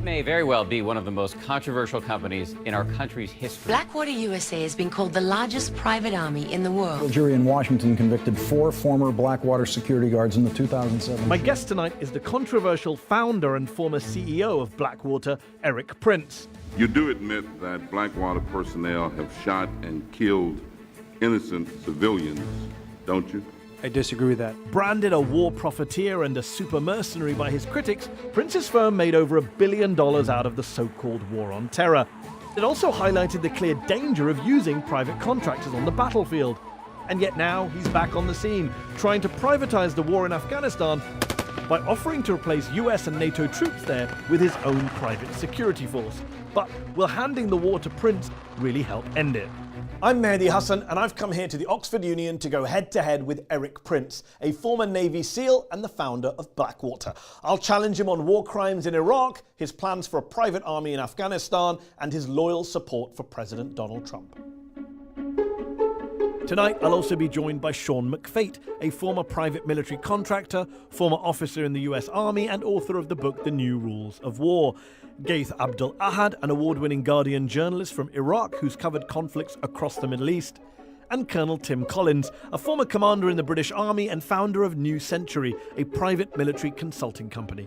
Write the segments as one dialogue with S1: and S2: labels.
S1: may very well be one of the most controversial companies in our country's history.
S2: Blackwater USA has been called the largest private army in the world.
S3: A jury in Washington convicted 4 former Blackwater security guards in the 2007.
S4: My guest tonight is the controversial founder and former CEO of Blackwater, Erik Prince.
S5: You do admit that Blackwater personnel have shot and killed innocent civilians, don't you?
S6: I disagree with that.
S4: Branded a war profiteer and a super mercenary by his critics, Prince's firm made over $1 billion out of the so-called war on terror. It also highlighted the clear danger of using private contractors on the battlefield. And yet now he's back on the scene, trying to privatize the war in Afghanistan by offering to replace US and NATO troops there with his own private security force. But will handing the war to Prince really help end it? I'm Mehdi Hassan, and I've come here to the Oxford Union to go head-to-head with Erik Prince, a former Navy SEAL and the founder of Blackwater. I'll challenge him on war crimes in Iraq, his plans for a private army in Afghanistan, and his loyal support for President Donald Trump. Tonight, I'll also be joined by Sean McFate, a former private military contractor, former officer in the US Army, and author of the book The New Rules of War. Gaith Abdul Ahad, an award-winning Guardian journalist from Iraq who's covered conflicts across the Middle East. And Colonel Tim Collins, a former commander in the British Army and founder of New Century, a private military consulting company.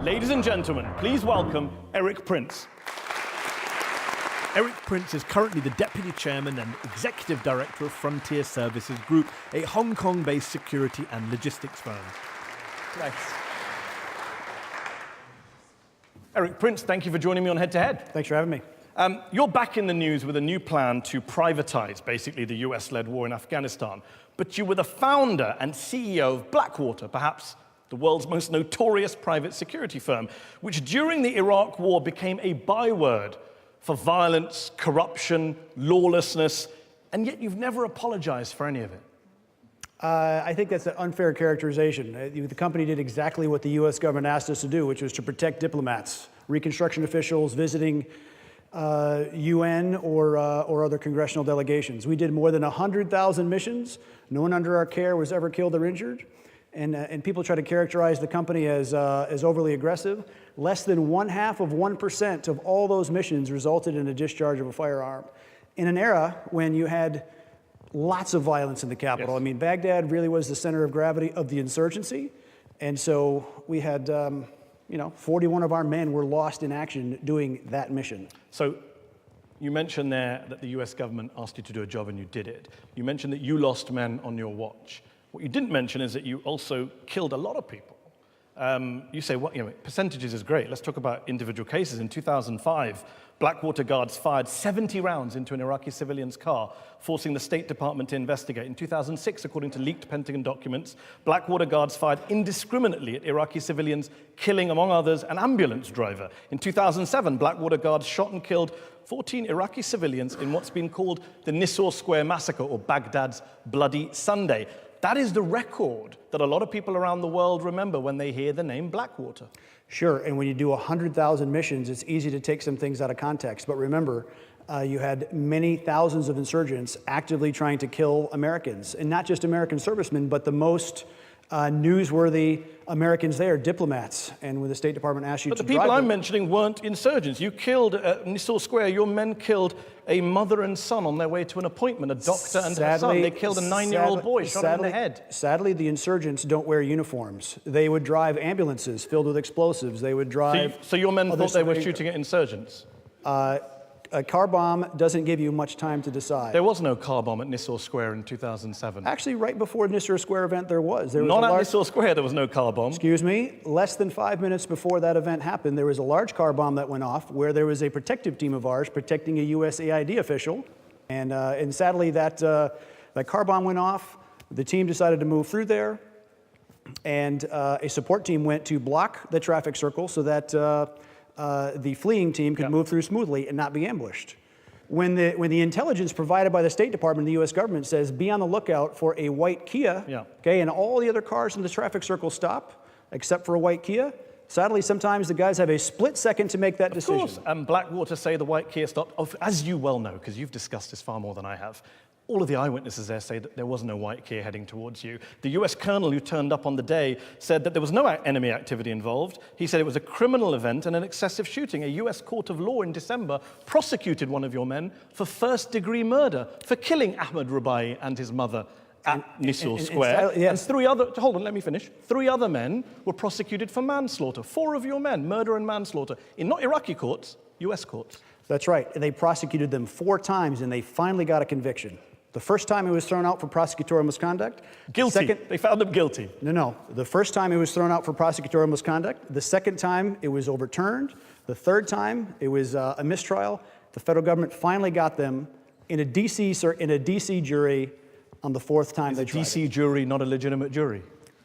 S4: Ladies and gentlemen, please welcome Erik Prince. Erik Prince is currently the Deputy Chairman and Executive Director of Frontier Services Group, a Hong Kong-based security and logistics firm. Thanks. Erik Prince, thank you for joining me on Head to Head.
S6: Thanks for having me.
S4: You're back in the news with a new plan to privatize, basically, the US-led war in Afghanistan. But you were the founder and CEO of Blackwater, perhaps the world's most notorious private security firm, which during the Iraq War became a byword for violence, corruption, lawlessness, and yet you've never apologized for any of it.
S6: I think that's an unfair characterization. The company did exactly what the US government asked us to do, which was to protect diplomats, reconstruction officials visiting UN or other congressional delegations. We did more than 100,000 missions. No one under our care was ever killed or injured. And people try to characterize the company as overly aggressive. Less than 0.5% of all those missions resulted in a discharge of a firearm. In an era when you had lots of violence in the capital. Yes. I mean, Baghdad really was the center of gravity of the insurgency. And so we had, 41 of our men were lost in action doing that mission.
S4: So you mentioned there that the US government asked you to do a job and you did it. You mentioned that you lost men on your watch. What you didn't mention is that you also killed a lot of people. You say, percentages is great. Let's talk about individual cases. In 2005, Blackwater guards fired 70 rounds into an Iraqi civilian's car, forcing the State Department to investigate. In 2006, according to leaked Pentagon documents, Blackwater guards fired indiscriminately at Iraqi civilians, killing, among others, an ambulance driver. In 2007, Blackwater guards shot and killed 14 Iraqi civilians in what's been called the Nisour Square Massacre, or Baghdad's Bloody Sunday. That is the record that a lot of people around the world remember when they hear the name Blackwater.
S6: Sure, and when you do 100,000 missions, it's easy to take some things out of context. But remember, you had many thousands of insurgents actively trying to kill Americans. And not just American servicemen, but the most newsworthy Americans there, diplomats. And when the State Department asked you to drive them...
S4: But the people I'm mentioning weren't insurgents. You killed, Nisour Square, your men killed a mother and son on their way to an appointment, a doctor and her son. They killed a 9-year-old boy, shot him in the head.
S6: Sadly, the insurgents don't wear uniforms. They would drive ambulances filled with explosives. They would drive...
S4: So your men thought they were shooting at insurgents?
S6: A car bomb doesn't give you much time to decide.
S4: There was no car bomb at Nisour Square in 2007.
S6: Actually, right before the Nisour Square event, there was.
S4: Not at Nisour Square, there was no car bomb.
S6: Excuse me. Less than 5 minutes before that event happened, there was a large car bomb that went off where there was a protective team of ours protecting a USAID official. And sadly, that car bomb went off. The team decided to move through there. And a support team went to block the traffic circle so that the fleeing team could move through smoothly and not be ambushed. When the intelligence provided by the State Department and the U.S. government says, be on the lookout for a white Kia, okay, and all the other cars in the traffic circle stop, except for a white Kia, Sadly, sometimes the guys have a split second to make that decision.
S4: Of course, and Blackwater say the white key stopped. As you well know, because you've discussed this far more than I have, all of the eyewitnesses there say that there was no white key heading towards you. The US colonel who turned up on the day said that there was no enemy activity involved. He said it was a criminal event and an excessive shooting. A US court of law in December prosecuted one of your men for first-degree murder for killing Ahmed Rubai and his mother at Nisour Square.
S6: Yes.
S4: And hold on, let me finish. 3 other men were prosecuted for manslaughter. 4 of your men, murder and manslaughter, in not Iraqi courts, US courts.
S6: That's right. They prosecuted them 4 times, and they finally got a conviction. The first time it was thrown out for prosecutorial misconduct.
S4: Guilty. They found them guilty.
S6: No. The first time it was thrown out for prosecutorial misconduct. The second time it was overturned. The third time it was a mistrial. The federal government finally got them in a DC jury on the 4th time they tried.
S4: DC jury not a legitimate jury?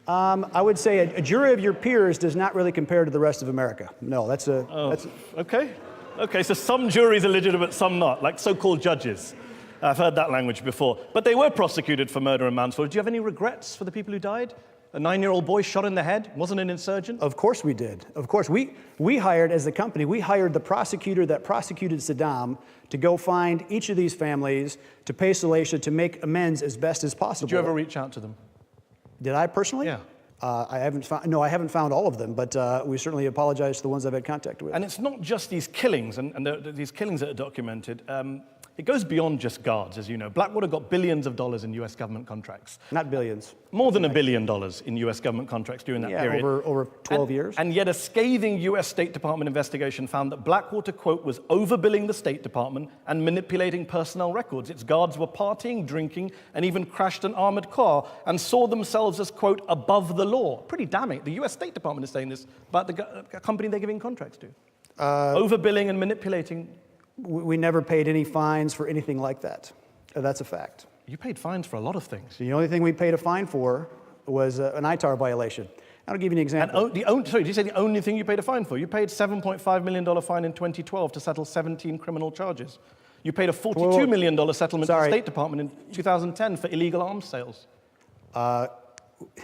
S6: I would say a jury of your peers does not really compare to the rest of America. No, that's
S4: Okay. Okay, so some juries are legitimate, some not, like so-called judges. I've heard that language before. But they were prosecuted for murder and manslaughter. Do you have any regrets for the people who died? A 9-year-old boy shot in the head, wasn't an insurgent?
S6: Of course we did. Of course. We hired, as the company, we hired the prosecutor that prosecuted Saddam to go find each of these families, to pay Salacia, to make amends as best as possible.
S4: Did you ever reach out to them?
S6: Did I personally?
S4: Yeah.
S6: I haven't found all of them, but we certainly apologize to the ones I've had contact with.
S4: And it's not just these killings, and these killings that are documented. It goes beyond just guards, as you know. Blackwater got billions of dollars in US government contracts.
S6: Not billions.
S4: More than $1 billion in US government contracts during that period.
S6: Over 12 years.
S4: And yet a scathing US State Department investigation found that Blackwater, quote, was overbilling the State Department and manipulating personnel records. Its guards were partying, drinking, and even crashed an armored car and saw themselves as, quote, above the law. Pretty damning. The US State Department is saying this about the company they're giving contracts to. Overbilling and manipulating.
S6: We never paid any fines for anything like that. That's a fact.
S4: You paid fines for a lot of things.
S6: The only thing we paid a fine for was an ITAR violation. I'll give you an example.
S4: Sorry, did you say the only thing you paid a fine for? You paid a $7.5 million fine in 2012 to settle 17 criminal charges. You paid a $42 million settlement to the State Department in 2010 for illegal arms sales.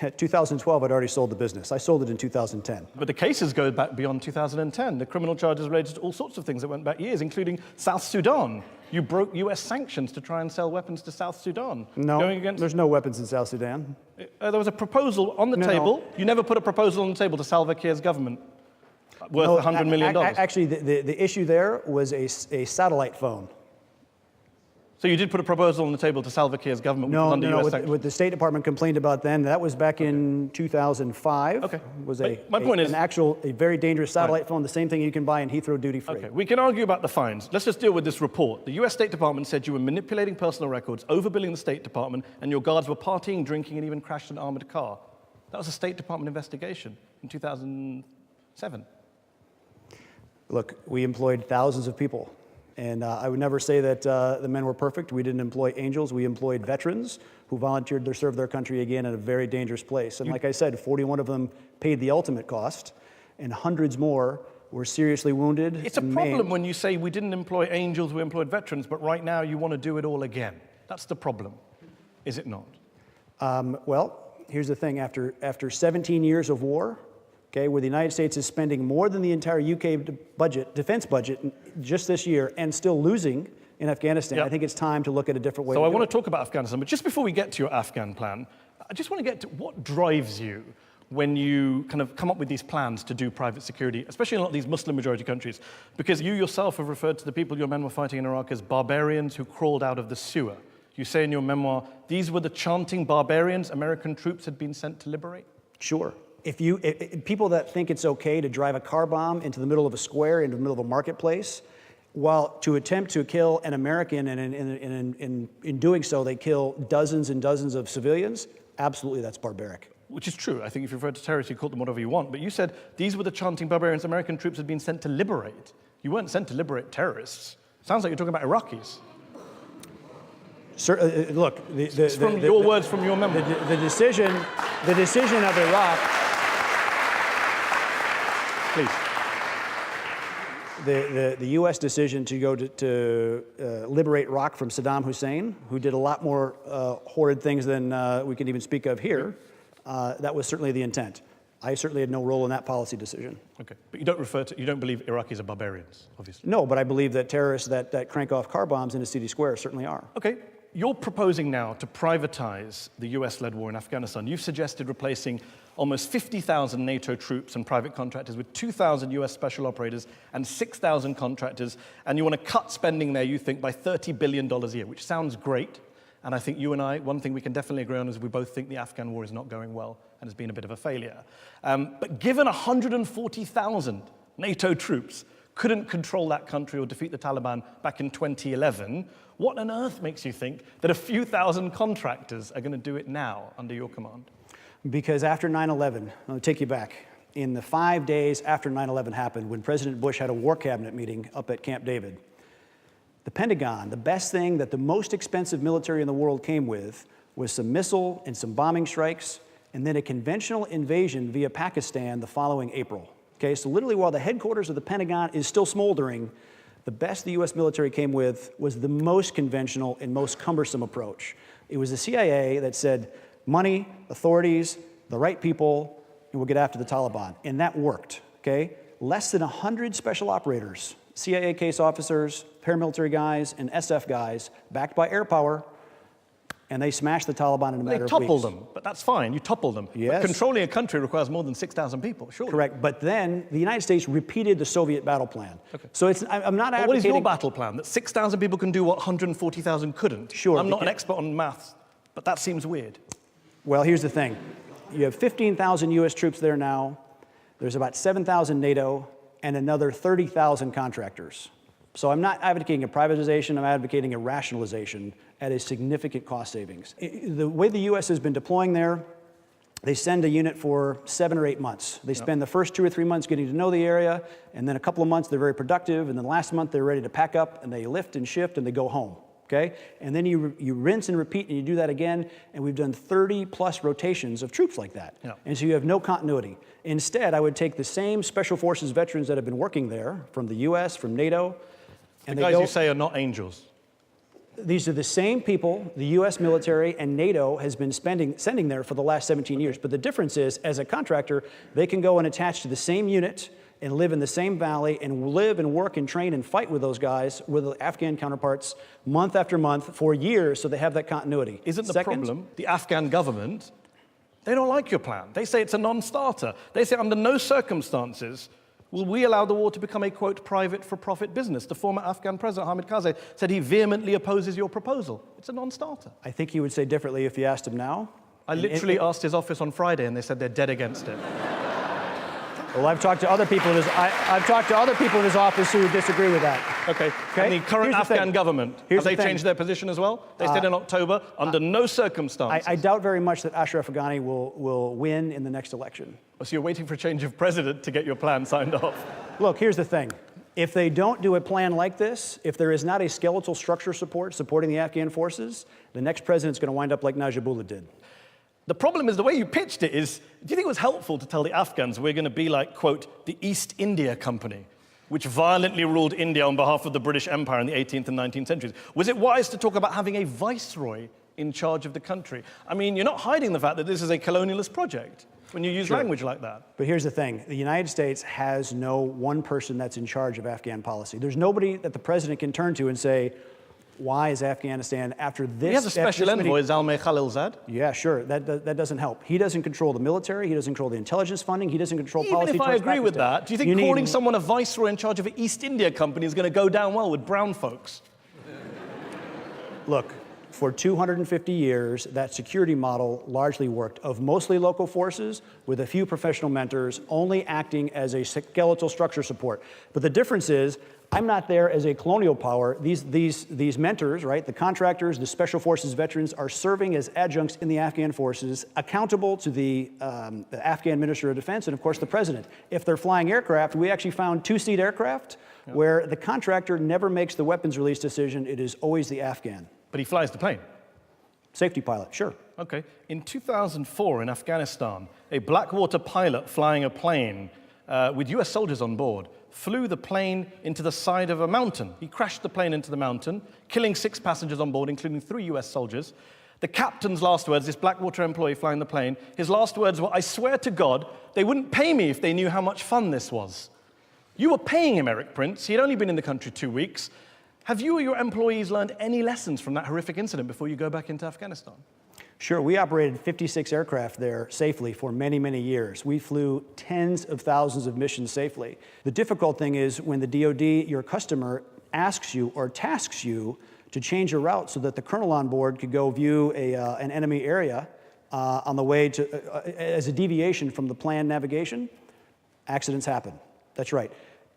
S6: 2012, I'd already sold the business. I sold it in 2010.
S4: But the cases go back beyond 2010. The criminal charges related to all sorts of things that went back years, including South Sudan. You broke US sanctions to try and sell weapons to South Sudan.
S6: No, there's no weapons in South Sudan.
S4: There was a proposal on the table. You never put a proposal on the table to Salva Kiir's government worth $100 million.
S6: Actually, the issue there was a satellite phone.
S4: So you did put a proposal on the table to Salva Kiir's government under US sanctions?
S6: What the State Department complained about then, that was back in 2005.
S4: Okay.
S6: Was
S4: my point is,
S6: a very dangerous satellite phone, the same thing you can buy in Heathrow duty-free.
S4: Okay, we can argue about the fines. Let's just deal with this report. The US State Department said you were manipulating personal records, overbilling the State Department, and your guards were partying, drinking, and even crashed an armored car. That was a State Department investigation in 2007.
S6: Look, we employed thousands of people. And I would never say that the men were perfect. We didn't employ angels. We employed veterans who volunteered to serve their country again in a very dangerous place. And like I said, 41 of them paid the ultimate cost, and hundreds more were seriously wounded.
S4: It's a problem when you say we didn't employ angels, we employed veterans, but right now you want to do it all again. That's the problem, is it not?
S6: Well, here's the thing. After 17 years of war, okay, where the United States is spending more than the entire UK defense budget just this year and still losing in Afghanistan, I think it's time to look at a different way.
S4: So I want to talk about Afghanistan, but just before we get to your Afghan plan, I just want to get to what drives you when you kind of come up with these plans to do private security, especially in a lot of these Muslim-majority countries, because you yourself have referred to the people your men were fighting in Iraq as barbarians who crawled out of the sewer. You say in your memoir, these were the chanting barbarians American troops had been sent to liberate?
S6: Sure. People that think it's okay to drive a car bomb into the middle of a square, into the middle of a marketplace, while to attempt to kill an American, and in doing so, they kill dozens and dozens of civilians, absolutely that's barbaric.
S4: Which is true. I think if you refer to terrorists, you call them whatever you want. But you said these were the chanting barbarians American troops had been sent to liberate. You weren't sent to liberate terrorists. Sounds like you're talking about Iraqis.
S6: Sir, look,
S4: your words from your memoir.
S6: The decision of Iraq.
S4: Please.
S6: The U.S. decision to go to liberate Iraq from Saddam Hussein, who did a lot more horrid things than we can even speak of here, that was certainly the intent. I certainly had no role in that policy decision.
S4: Okay, but you don't believe Iraqis are barbarians, obviously.
S6: No, but I believe that terrorists that crank off car bombs into city squares certainly are.
S4: Okay, you're proposing now to privatize the US-led war in Afghanistan. You've suggested replacing almost 50,000 NATO troops and private contractors with 2,000 US special operators and 6,000 contractors, and you want to cut spending there, you think, by $30 billion a year, which sounds great. And I think you and I, one thing we can definitely agree on is we both think the Afghan war is not going well and has been a bit of a failure. But given 140,000 NATO troops couldn't control that country or defeat the Taliban back in 2011, what on earth makes you think that a few thousand contractors are going to do it now under your command?
S6: Because after 9/11, I'll take you back. In the 5 days after 9/11 happened, when President Bush had a war cabinet meeting up at Camp David, the Pentagon, the best thing that the most expensive military in the world came with was some missile and some bombing strikes, and then a conventional invasion via Pakistan the following April. Okay, so literally while the headquarters of the Pentagon is still smoldering, the best the US military came with was the most conventional and most cumbersome approach. It was the CIA that said, money, authorities, the right people, and we'll get after the Taliban. And that worked, okay? Less than 100 special operators, CIA case officers, paramilitary guys, and SF guys, backed by air power, and they smashed the Taliban in a matter of weeks.
S4: They toppled them, but that's fine. You toppled them.
S6: Yes.
S4: But controlling a country requires more than 6,000 people, surely.
S6: Correct, but then the United States repeated the Soviet battle plan.
S4: Okay.
S6: So I'm not advocating...
S4: What is your battle plan? That 6,000 people can do what 140,000 couldn't?
S6: Sure.
S4: I'm not an expert on maths, but that seems weird.
S6: Well, here's the thing. You have 15,000 US troops there now. There's about 7,000 NATO and another 30,000 contractors. So I'm not advocating a privatization, I'm advocating a rationalization at a significant cost savings. The way the US has been deploying there, they send a unit for 7 or 8 months. They spend the first 2 or 3 months getting to know the area, and then a couple of months they're very productive, and then the last month they're ready to pack up, and they lift and shift, and they go home. Okay? And then you rinse and repeat, and you do that again, and we've done 30-plus rotations of troops like that. Yeah. And so you have no continuity. Instead, I would take the same Special Forces veterans that have been working there, from the US, from NATO, and
S4: the guys you say are not angels.
S6: These are the same people the US military and NATO has been sending there for the last 17 years. But the difference is, as a contractor, they can go and attach to the same unit and live in the same valley and live and work and train and fight with those guys, with the Afghan counterparts, month after month for years, so they have that continuity.
S4: Isn't the problem the Afghan government, they don't like your plan. They say it's a non-starter. They say under no circumstances will we allow the war to become a, quote, private-for-profit business. The former Afghan president, Hamid Karzai, said he vehemently opposes your proposal. It's a non-starter.
S6: I think he would say differently if you asked him now.
S4: I literally asked his office on Friday, and they said they're dead against it.
S6: Well, I've talked to other people in his office who disagree with that.
S4: Okay. And the current Afghan government, have they changed their position as well? They said in October, under no circumstances.
S6: I doubt very much that Ashraf Ghani will win in the next election.
S4: So you're waiting for a change of president to get your plan signed off?
S6: Look, here's the thing. If they don't do a plan like this, if there is not a skeletal structure supporting the Afghan forces, the next president's going to wind up like Najibullah did.
S4: The problem is the way you pitched it is, do you think it was helpful to tell the Afghans we're going to be like, quote, the East India Company, which violently ruled India on behalf of the British Empire in the 18th and 19th centuries? Was it wise to talk about having a viceroy in charge of the country? I mean, you're not hiding the fact that this is a colonialist project when you use language like that.
S6: But here's the thing. The United States has no one person that's in charge of Afghan policy. There's nobody that the president can turn to and say, why is Afghanistan after this?
S4: He has a special envoy, Zalmay Khalilzad.
S6: Yeah, sure. That doesn't help. He doesn't control the military. He doesn't control the intelligence funding. He doesn't control policy.
S4: Even if I agree with that, do you think calling someone a viceroy in charge of an East India Company is going to go down well with brown folks?
S6: Look, for 250 years, that security model largely worked, of mostly local forces with a few professional mentors only acting as a skeletal structure support. But the difference is, I'm not there as a colonial power. These mentors, right, the contractors, the special forces veterans, are serving as adjuncts in the Afghan forces, accountable to the Afghan Minister of Defense and, of course, the president. If they're flying aircraft, we actually found two-seat aircraft where the contractor never makes the weapons release decision. It is always the Afghan.
S4: But he flies the plane.
S6: Safety pilot, sure.
S4: Okay. In 2004 in Afghanistan, a Blackwater pilot flying a plane with US soldiers on board flew the plane into the side of a mountain. He crashed the plane into the mountain, killing 6 passengers on board, including 3 US soldiers. The captain's last words, this Blackwater employee flying the plane, his last words were, "I swear to God, they wouldn't pay me if they knew how much fun this was." You were paying him, Erik Prince. He had only been in the country 2 weeks. Have you or your employees learned any lessons from that horrific incident before you go back into Afghanistan?
S6: Sure, we operated 56 aircraft there safely for many, many years. We flew tens of thousands of missions safely. The difficult thing is when the DoD, your customer, asks you or tasks you to change a route so that the colonel on board could go view an enemy area on the way to, as a deviation from the planned navigation, accidents happen. That's right.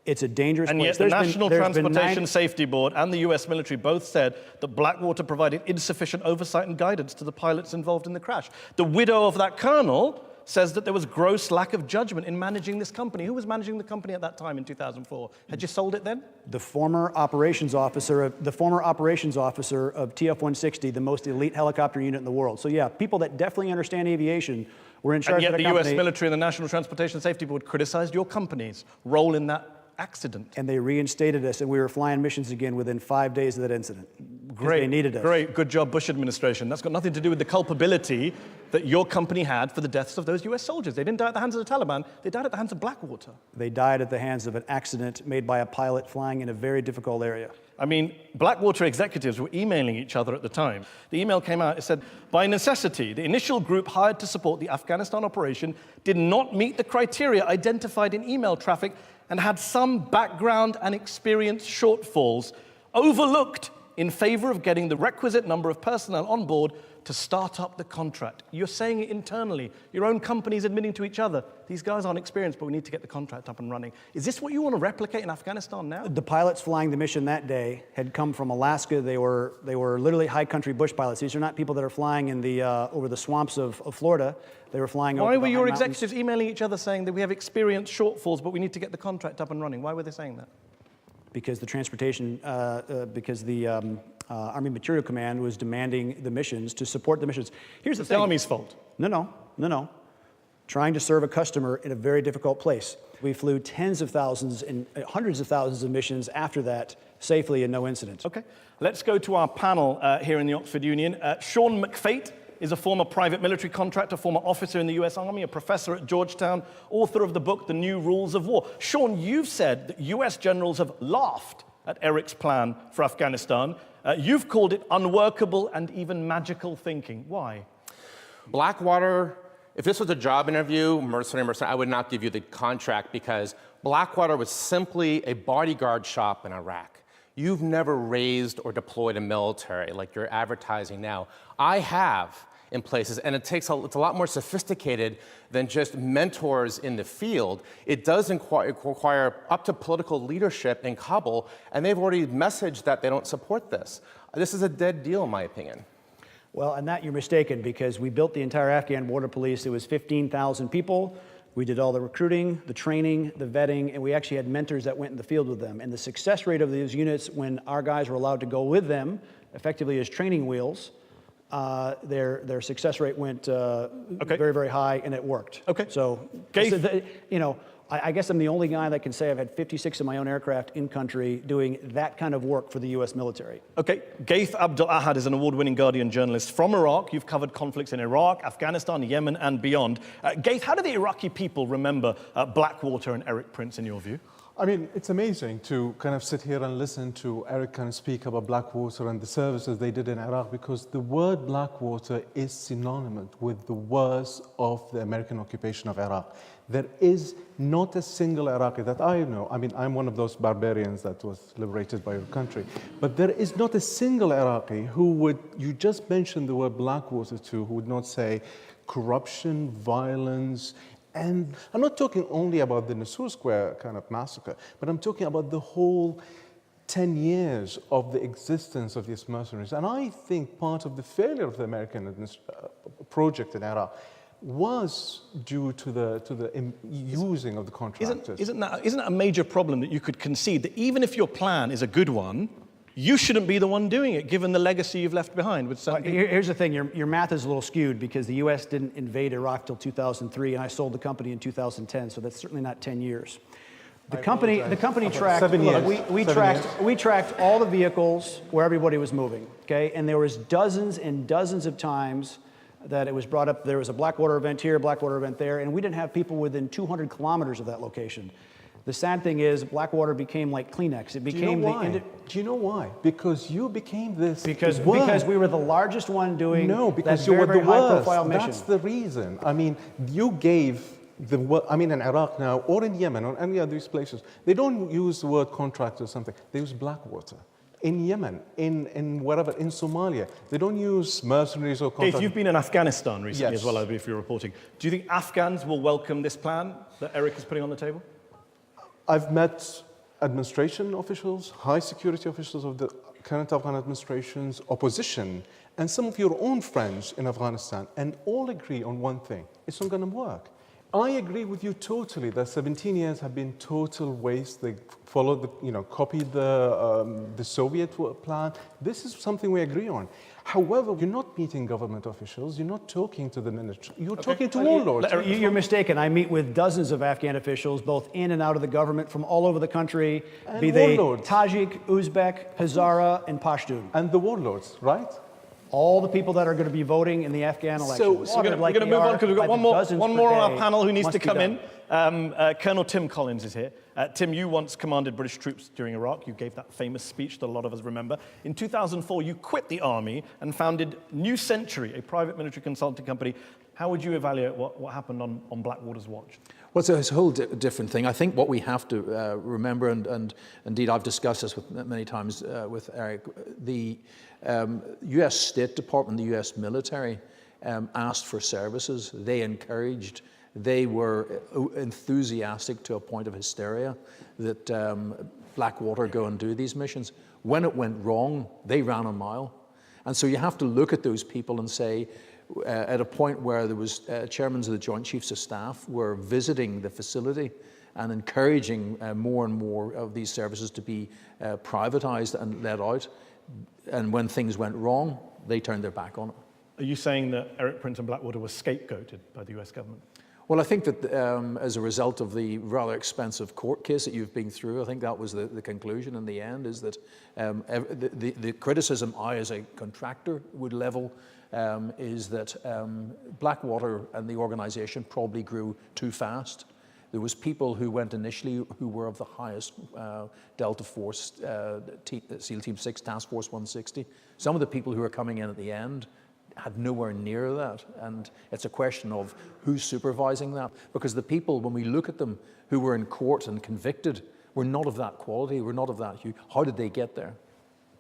S6: It's a dangerous
S4: and
S6: place.
S4: And yet the National Transportation Safety Board and the US military both said that Blackwater provided insufficient oversight and guidance to the pilots involved in the crash. The widow of that colonel says that there was gross lack of judgment in managing this company. Who was managing the company at that time in 2004? Had you sold it then?
S6: The former operations officer of TF-160, the most elite helicopter unit in the world. So yeah, people that definitely understand aviation were in charge of the company.
S4: And yet the US military and the National Transportation Safety Board criticized your company's role in that accident.
S6: And they reinstated us, and we were flying missions again within 5 days of that incident.
S4: Great.
S6: They needed us.
S4: Great. Good job, Bush administration. That's got nothing to do with the culpability that your company had for the deaths of those US soldiers. They didn't die at the hands of the Taliban. They died at the hands of Blackwater.
S6: They died at the hands of an accident made by a pilot flying in a very difficult area.
S4: I mean, Blackwater executives were emailing each other at the time. The email came out, it said, "By necessity, the initial group hired to support the Afghanistan operation did not meet the criteria identified in email traffic and had some background and experience shortfalls overlooked in favor of getting the requisite number of personnel on board to start up the contract." You're saying it internally. Your own company's admitting to each other, these guys aren't experienced, but we need to get the contract up and running. Is this what you want to replicate in Afghanistan now?
S6: The pilots flying the mission that day had come from Alaska. They were literally high country bush pilots. These are not people that are flying in the over the swamps of Florida. They were flying over the high mountains.
S4: Why were your executives emailing each other saying that we have experience shortfalls, but we need to get the contract up and running? Why were they saying that?
S6: Because the Army Material Command was demanding the missions to support the missions. Here's the thing.
S4: The Army's fault.
S6: No. Trying to serve a customer in a very difficult place. We flew tens of thousands and hundreds of thousands of missions after that safely and no incidents.
S4: Okay, let's go to our panel here in the Oxford Union. Sean McFate is a former private military contractor, former officer in the US Army, a professor at Georgetown, author of the book, The New Rules of War. Sean, you've said that US generals have laughed at Erik's plan for Afghanistan. You've called it unworkable and even magical thinking. Why?
S7: Blackwater, if this was a job interview, mercenary, I would not give you the contract because Blackwater was simply a bodyguard shop in Iraq. You've never raised or deployed a military like you're advertising now. I have in places, and it's a lot more sophisticated than just mentors in the field. It does require up to political leadership in Kabul, and they've already messaged that they don't support this. This is a dead deal, in my opinion.
S6: Well, and that you're mistaken, because we built the entire Afghan border police. It was 15,000 people. We did all the recruiting, the training, the vetting, and we actually had mentors that went in the field with them. And the success rate of these units, when our guys were allowed to go with them, effectively as training wheels, their success rate went very, very high, and it worked.
S4: Okay.
S6: So, I guess I'm the only guy that can say I've had 56 of my own aircraft in country doing that kind of work for the U.S. military.
S4: Okay, Gaith Abdul Ahad is an award-winning Guardian journalist from Iraq. You've covered conflicts in Iraq, Afghanistan, Yemen, and beyond. Gaith, how do the Iraqi people remember Blackwater and Erik Prince, in your view?
S8: I mean, it's amazing to kind of sit here and listen to Erik kind of speak about Blackwater and the services they did in Iraq, because the word Blackwater is synonymous with the worst of the American occupation of Iraq. There is not a single Iraqi that I know. I mean, I'm one of those barbarians that was liberated by your country. But there is not a single Iraqi who would, you just mentioned the word Blackwater to, who would not say corruption, violence. And I'm not talking only about the Nasur Square kind of massacre, but I'm talking about the whole 10 years of the existence of these mercenaries. And I think part of the failure of the American project in Iraq was due to the using of the contractors.
S4: Isn't that a major problem, that you could concede that even if your plan is a good one, you shouldn't be the one doing it, given the legacy you've left behind with some people?
S6: Here's the thing, your math is a little skewed, because the U.S. didn't invade Iraq till 2003, and I sold the company in 2010, so that's certainly not 10 years. The company tracked.
S8: 7 years.
S6: We tracked all the vehicles where everybody was moving. Okay, and there was dozens and dozens of times that it was brought up. There was a Blackwater event here, Blackwater event there, and we didn't have people within 200 kilometers of that location. The sad thing is, Blackwater became like Kleenex. It became
S8: Do you know why? Because you became this.
S6: Because we were the largest one doing
S8: because
S6: that
S8: you
S6: very,
S8: were
S6: very
S8: the worst.
S6: high-profile mission.
S8: That's the reason. I mean, you gave in Iraq now, or in Yemen, or any of these places, they don't use the word contractor or something. They use Blackwater. In Yemen, in wherever, in Somalia, they don't use mercenaries or contractors.
S4: Keith, you've been in Afghanistan recently
S8: Yes.
S4: as well, I believe, for your reporting. Do you think Afghans will welcome this plan that Erik is putting on the table?
S8: I've met administration officials, high security officials of the current Afghan administration's opposition, and some of your own friends in Afghanistan, and all agree on one thing: it's not going to work. I agree with you totally that 17 years have been total waste. They followed, copied the Soviet plan. This is something we agree on. However, you're not meeting government officials. You're not talking to the minister. You're talking to warlords.
S6: You're mistaken. I meet with dozens of Afghan officials, both in and out of the government, from all over the country,
S8: And
S6: be they
S8: warlords.
S6: Tajik, Uzbek, Hazara, and Pashtun.
S8: And the warlords, right?
S6: All the people that are going to be voting in the Afghan elections.
S4: So we're going to move on because we've got one more on our panel who needs to come in. Colonel Tim Collins is here. Tim, you once commanded British troops during Iraq. You gave that famous speech that a lot of us remember. In 2004, you quit the army and founded New Century, a private military consulting company. How would you evaluate what happened on Blackwater's watch?
S9: Well, it's a whole different thing. I think what we have to remember, and indeed I've discussed this many times with Erik, the US State Department, the US military asked for services. They encouraged, they were enthusiastic to a point of hysteria that Blackwater go and do these missions. When it went wrong, they ran a mile. And so you have to look at those people and say, at a point where there was chairmen of the Joint Chiefs of Staff were visiting the facility and encouraging more and more of these services to be privatized and let out. And when things went wrong, they turned their back on it.
S4: Are you saying that Erik Prince and Blackwater were scapegoated by the US government?
S9: Well, I think that as a result of the rather expensive court case that you've been through, I think that was the conclusion in the end, is that the criticism I as a contractor would level is that Blackwater and the organization probably grew too fast. There was people who went initially who were of the highest Delta Force, SEAL Team 6, Task Force 160. Some of the people who are coming in at the end had nowhere near that. And it's a question of who's supervising that. Because the people, when we look at them, who were in court and convicted, were not of that quality, were not of that hue. How did they get there?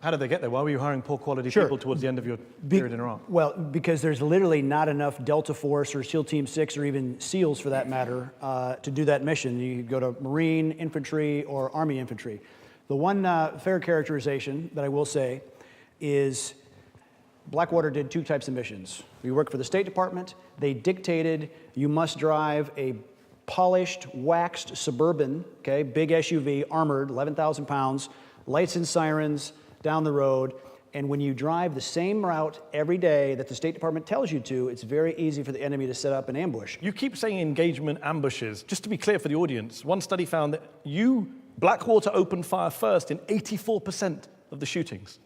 S4: How did they get there? Why were you hiring poor quality people towards the end of your period in Iraq?
S6: Well, because there's literally not enough Delta Force or SEAL Team 6 or even SEALs for that matter to do that mission. You could go to Marine infantry or Army infantry. The one fair characterization that I will say is Blackwater did two types of missions. We worked for the State Department. They dictated you must drive a polished, waxed Suburban, okay, big SUV, armored, 11,000 pounds, lights and sirens, down the road, and when you drive the same route every day that the State Department tells you to, it's very easy for the enemy to set up an ambush.
S4: You keep saying engagement ambushes. Just to be clear for the audience, one study found that Blackwater opened fire first in 84% of the shootings.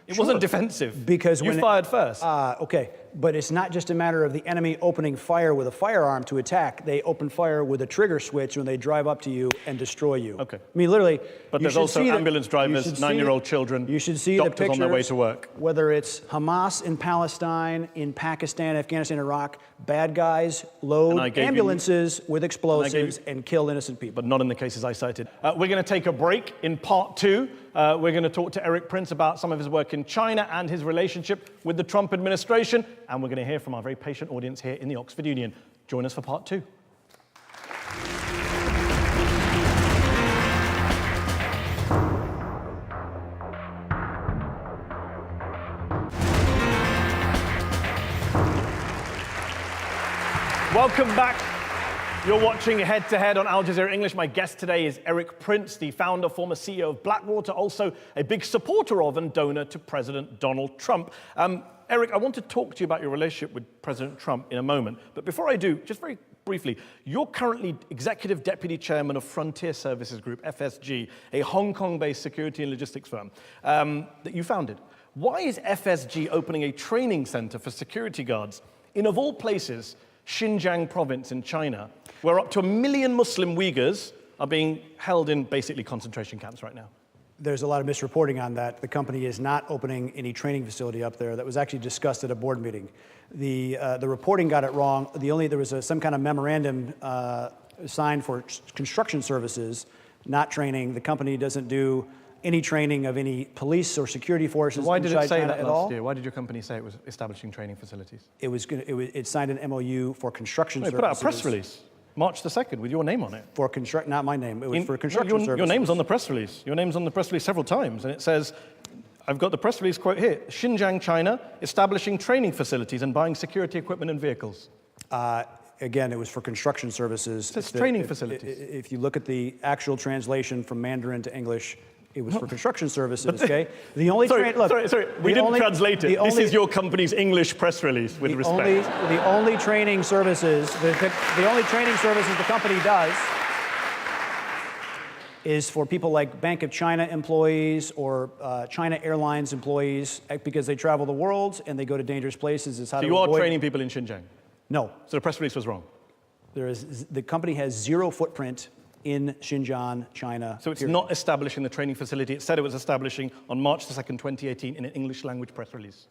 S4: It wasn't defensive.
S6: Because
S4: you fired first.
S6: Okay, but it's not just a matter of the enemy opening fire with a firearm to attack. They open fire with a trigger switch when they drive up to you and destroy you.
S4: Okay.
S6: I mean, literally.
S4: But there's also ambulance drivers, 9-year-old children,
S6: you should see
S4: doctors
S6: the pictures,
S4: on their way to work.
S6: Whether it's Hamas in Palestine, in Pakistan, Afghanistan, Iraq, bad guys load ambulances with explosives and kill innocent people.
S4: But not in the cases I cited. We're going to take a break. In part two, we're going to talk to Erik Prince about some of his work in China and his relationship with the Trump administration. And we're going to hear from our very patient audience here in the Oxford Union. Join us for part two. Welcome back. You're watching Head to Head on Al Jazeera English. My guest today is Erik Prince, the founder, former CEO of Blackwater, also a big supporter of and donor to President Donald Trump. Erik, I want to talk to you about your relationship with President Trump in a moment. But before I do, just very briefly. You're currently Executive Deputy Chairman of Frontier Services Group, FSG, a Hong Kong-based security and logistics firm that you founded. Why is FSG opening a training center for security guards in, of all places, Xinjiang province in China, where up to 1 million Muslim Uyghurs are being held in basically concentration camps right now?
S6: There's a lot of misreporting on that. The company is not opening any training facility up there. That was actually discussed at a board meeting. The reporting got it wrong. There was some kind of memorandum signed for construction services, not training. The company doesn't do any training of any police or security forces
S4: Why did it
S6: inside
S4: say
S6: China
S4: that
S6: at
S4: last
S6: all.
S4: year? Why did your company say it was establishing training facilities?
S6: It signed an MOU for construction
S4: They
S6: services.
S4: put out a press release, March the 2nd, with your name on it.
S6: For not my name. It was for construction services.
S4: Your name's on the press release. Your name's on the press release several times, and it says, I've got the press release quote here, Xinjiang, China, establishing training facilities and buying security equipment and vehicles.
S6: Again, it was for construction services.
S4: It's training facilities.
S6: If you look at the actual translation from Mandarin to English, it was for construction services, okay? The only
S4: sorry, we didn't translate it. This is your company's English press release, with respect.
S6: The only training services, the only training services the company does is for people like Bank of China employees or China Airlines employees, because they travel the world and they go to dangerous places.
S4: So you are training people in Xinjiang?
S6: No.
S4: So the press release was wrong?
S6: The company has zero footprint in Xinjiang, China.
S4: So it's not establishing the training facility. It said it was establishing on March the 2nd, 2018 in an English language press release.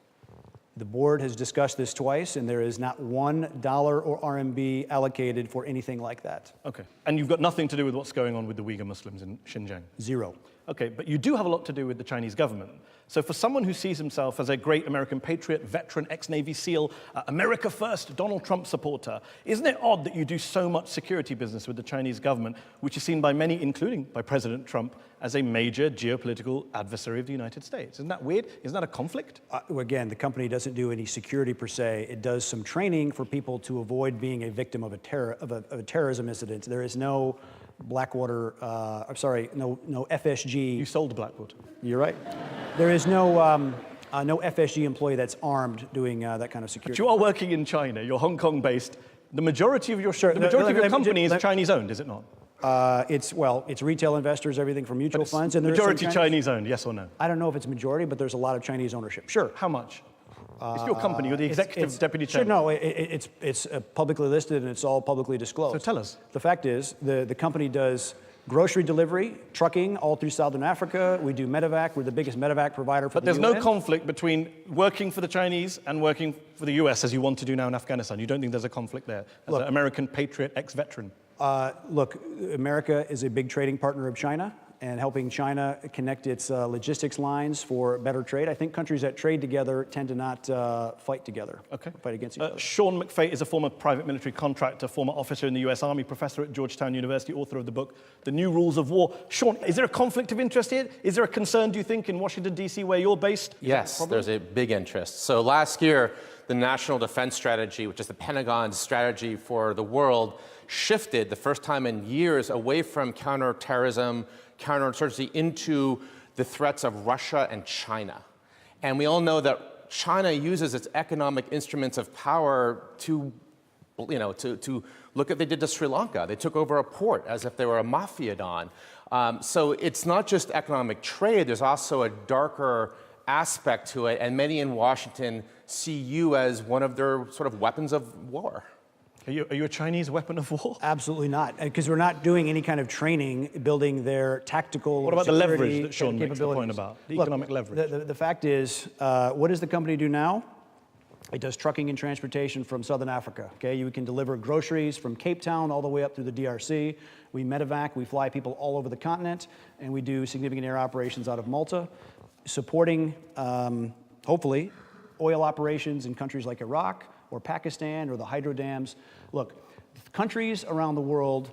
S6: The board has discussed this twice, and there is not $1 or RMB allocated for anything like that.
S4: Okay. And you've got nothing to do with what's going on with the Uyghur Muslims in Xinjiang?
S6: Zero.
S4: Okay, but you do have a lot to do with the Chinese government. So for someone who sees himself as a great American patriot, veteran, ex-Navy SEAL, America First, Donald Trump supporter, isn't it odd that you do so much security business with the Chinese government, which is seen by many, including by President Trump, as a major geopolitical adversary of the United States? Isn't that weird? Isn't that a conflict?
S6: Again, the company doesn't do any security per se. It does some training for people to avoid being a victim of a terrorism incident. There is no Blackwater, no FSG.
S4: You sold Blackwater.
S6: You're right. There is no FSG employee that's armed doing that kind of security.
S4: But you are working in China. You're Hong Kong-based. The majority of your company is Chinese-owned, is it not?
S6: It's retail investors, everything from mutual funds, and there's
S4: majority Chinese-owned, yes or no?
S6: I don't know if it's majority, but there's a lot of Chinese ownership. Sure.
S4: How much? It's your company. You're the executive deputy chairman.
S6: Sure, no, it's publicly listed and it's all publicly disclosed.
S4: So tell us.
S6: The fact is, the company does grocery delivery, trucking, all through Southern Africa. We do medevac. We're the biggest medevac provider for the UN.
S4: But there's no conflict between working for the Chinese and working for the US, as you want to do now in Afghanistan. You don't think there's a conflict there, as an American patriot, ex-veteran?
S6: Look, America is a big trading partner of China and helping China connect its logistics lines for better trade. I think countries that trade together tend to not fight together, fight against each other.
S4: Sean McFate is a former private military contractor, former officer in the US Army, professor at Georgetown University, author of the book, The New Rules of War. Sean, is there a conflict of interest here? Is there a concern, do you think, in Washington, D.C., where you're based?
S7: Yes, there's a big interest. So last year, the National Defense Strategy, which is the Pentagon's strategy for the world, shifted the first time in years away from counterterrorism, counterinsurgency into the threats of Russia and China. And we all know that China uses its economic instruments of power to look at, they did to Sri Lanka. They took over a port as if they were a mafia don. So it's not just economic trade, there's also a darker aspect to it, and many in Washington see you as one of their sort of weapons of war.
S4: Are you a Chinese weapon of war?
S6: Absolutely not, because we're not doing any kind of training building their tactical.
S4: What about the leverage that Sean makes the point about? The economic leverage.
S6: The fact is, what does the company do now? It does trucking and transportation from Southern Africa. Okay, you can deliver groceries from Cape Town all the way up through the DRC. We medevac, we fly people all over the continent, and we do significant air operations out of Malta, supporting, hopefully, oil operations in countries like Iraq or Pakistan or the hydro dams. Look, countries around the world,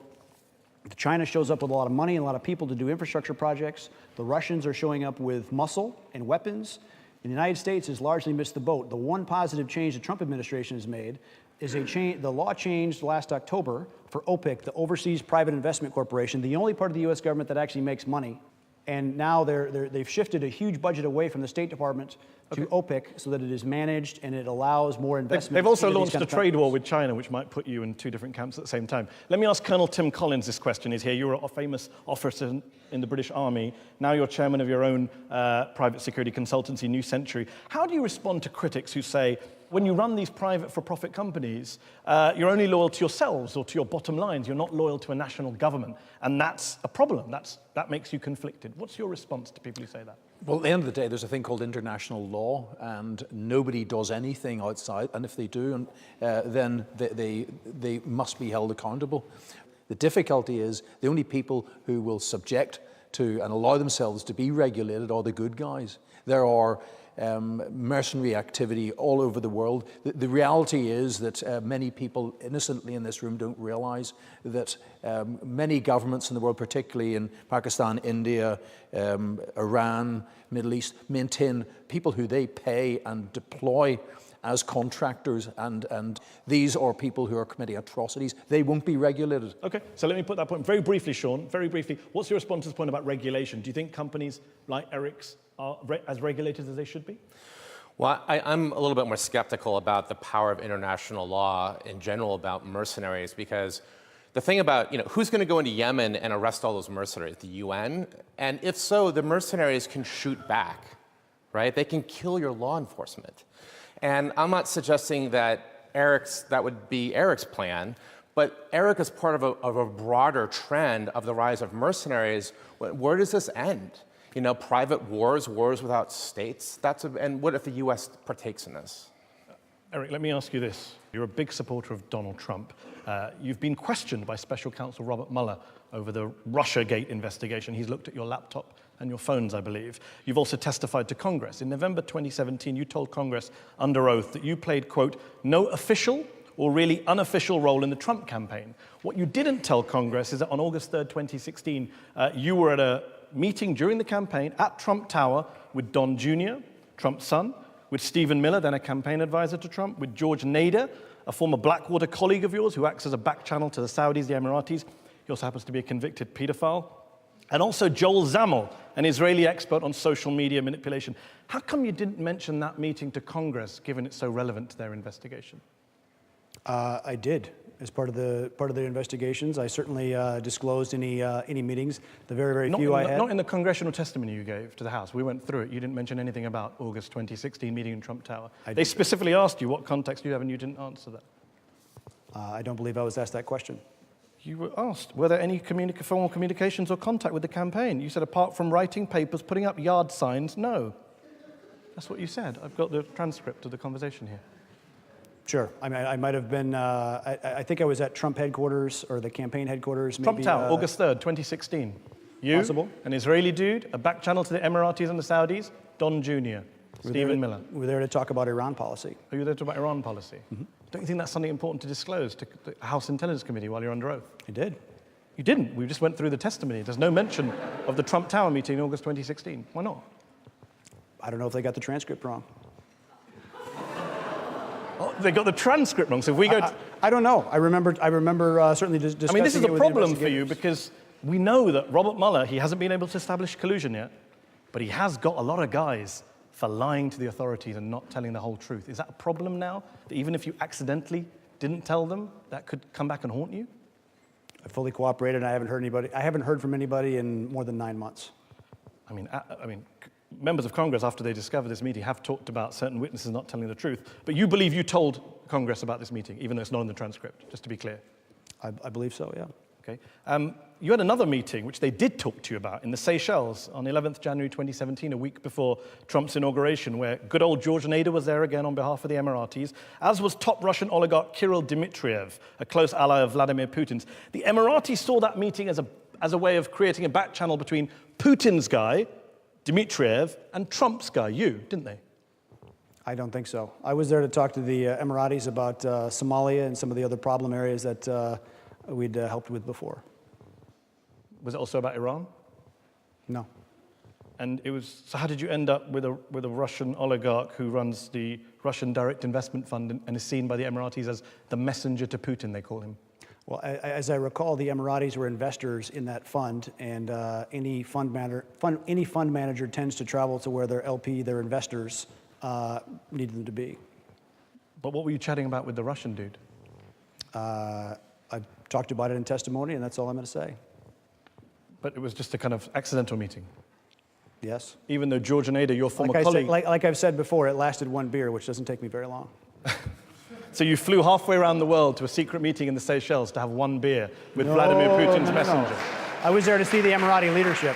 S6: China shows up with a lot of money and a lot of people to do infrastructure projects. The Russians are showing up with muscle and weapons. And the United States has largely missed the boat. The one positive change the Trump administration has made is the law changed last October for OPIC, the Overseas Private Investment Corporation, the only part of the U.S. government that actually makes money And now they've shifted a huge budget away from the State Department to OPIC so that it is managed and it allows more investment.
S4: They've also launched a trade war with China, which might put you in two different camps at the same time. Let me ask Colonel Tim Collins this question. He's here. You're a famous officer in the British Army. Now you're chairman of your own private security consultancy, New Century. How do you respond to critics who say, when you run these private for-profit companies, you're only loyal to yourselves or to your bottom lines. You're not loyal to a national government. And that's a problem. That makes you conflicted. What's your response to people who say that?
S9: Well, at the end of the day, there's a thing called international law, and nobody does anything outside. And if they do, then they must be held accountable. The difficulty is the only people who will subject to and allow themselves to be regulated are the good guys. There are mercenary activity all over the world. The reality is that many people innocently in this room don't realize that many governments in the world, particularly in Pakistan, India, Iran, Middle East, maintain people who they pay and deploy as contractors, and these are people who are committing atrocities. They won't be regulated.
S4: Okay, so let me put that point very briefly, Sean, very briefly. What's your response to this point about regulation? Do you think companies like Erik's are as regulated as they should be?
S7: Well, I'm a little bit more skeptical about the power of international law in general about mercenaries, because the thing about, who's going to go into Yemen and arrest all those mercenaries? The UN? And if so, the mercenaries can shoot back, right? They can kill your law enforcement. And I'm not suggesting that that would be Erik's plan, but Erik is part of a broader trend of the rise of mercenaries. Where does this end? Private wars without states. And what if the U.S. partakes in this?
S4: Erik, let me ask you this. You're a big supporter of Donald Trump. You've been questioned by Special Counsel Robert Mueller over the Russiagate investigation. He's looked at your laptop and your phones, I believe. You've also testified to Congress. In November 2017, you told Congress under oath that you played, quote, no official or really unofficial role in the Trump campaign. What you didn't tell Congress is that on August 3rd, 2016, you were at a meeting during the campaign at Trump Tower with Don Jr., Trump's son, with Stephen Miller, then a campaign advisor to Trump, with George Nader, a former Blackwater colleague of yours who acts as a back channel to the Saudis, the Emiratis. He also happens to be a convicted pedophile. And also Joel Zamel, an Israeli expert on social media manipulation. How come you didn't mention that meeting to Congress, given it's so relevant to their investigation?
S6: I did. As part of the investigations, I certainly disclosed any meetings. The very few I had.
S4: Not in the congressional testimony you gave to the House. We went through it. You didn't mention anything about August 2016 meeting in Trump Tower. They specifically asked you what context you have, and you didn't answer that.
S6: I don't believe I was asked that question.
S4: You were asked, were there any formal communications or contact with the campaign? You said, apart from writing papers, putting up yard signs, no. That's what you said. I've got the transcript of the conversation here.
S6: Sure. I mean, I might have been, I think I was at Trump headquarters or the campaign headquarters.
S4: Trump Tower, August 3rd, 2016. You,
S6: possible.
S4: An Israeli dude, a back channel to the Emiratis and the Saudis, Don Jr., Stephen Miller.
S6: We're there to talk about Iran policy.
S4: Are you there to talk about Iran policy? Mm-hmm. Don't you think that's something important to disclose to the House Intelligence Committee while you're under oath?
S6: I did.
S4: You didn't. We just went through the testimony. There's no mention of the Trump Tower meeting in August 2016. Why not?
S6: I don't know if they got the transcript wrong.
S4: Oh, they got the transcript wrong. So if we go,
S6: I don't know. I remember certainly discussing.
S4: I mean, this is
S6: it
S4: a
S6: with the
S4: problem for you
S6: investigators.
S4: because we know that Robert Mueller, he hasn't been able to establish collusion yet, but he has got a lot of guys for lying to the authorities and not telling the whole truth. Is that a problem now? That even if you accidentally didn't tell them, that could come back and haunt you?
S6: I fully cooperated. And I haven't heard from anybody in more than 9 months.
S4: I mean, members of Congress, after they discovered this meeting, have talked about certain witnesses not telling the truth. But you believe you told Congress about this meeting, even though it's not in the transcript, just to be clear.
S6: I believe so, yeah.
S4: Okay. You had another meeting, which they did talk to you about, in the Seychelles on 11th January 2017, a week before Trump's inauguration, where good old George Nader was there again on behalf of the Emiratis, as was top Russian oligarch Kirill Dmitriev, a close ally of Vladimir Putin's. The Emiratis saw that meeting as a way of creating a back channel between Putin's guy, Dmitriev, and Trump's guy, you, didn't they?
S6: I don't think so. I was there to talk to the Emiratis about Somalia and some of the other problem areas that we'd helped with before.
S4: Was it also about Iran?
S6: No.
S4: And so how did you end up with a Russian oligarch who runs the Russian Direct Investment Fund and is seen by the Emiratis as the messenger to Putin, they call him?
S6: Well, as I recall, the Emiratis were investors in that fund, and any fund manager tends to travel to where their LP, their investors, need them to be.
S4: But what were you chatting about with the Russian dude?
S6: I talked about it in testimony, and that's all I'm going to say.
S4: But it was just a kind of accidental meeting.
S6: Yes.
S4: Even though George Nader, your former colleague...
S6: Like I've said before, it lasted one beer, which doesn't take me very long.
S4: So you flew halfway around the world to a secret meeting in the Seychelles to have one beer with Vladimir Putin's messenger.
S6: I was there to see the Emirati leadership.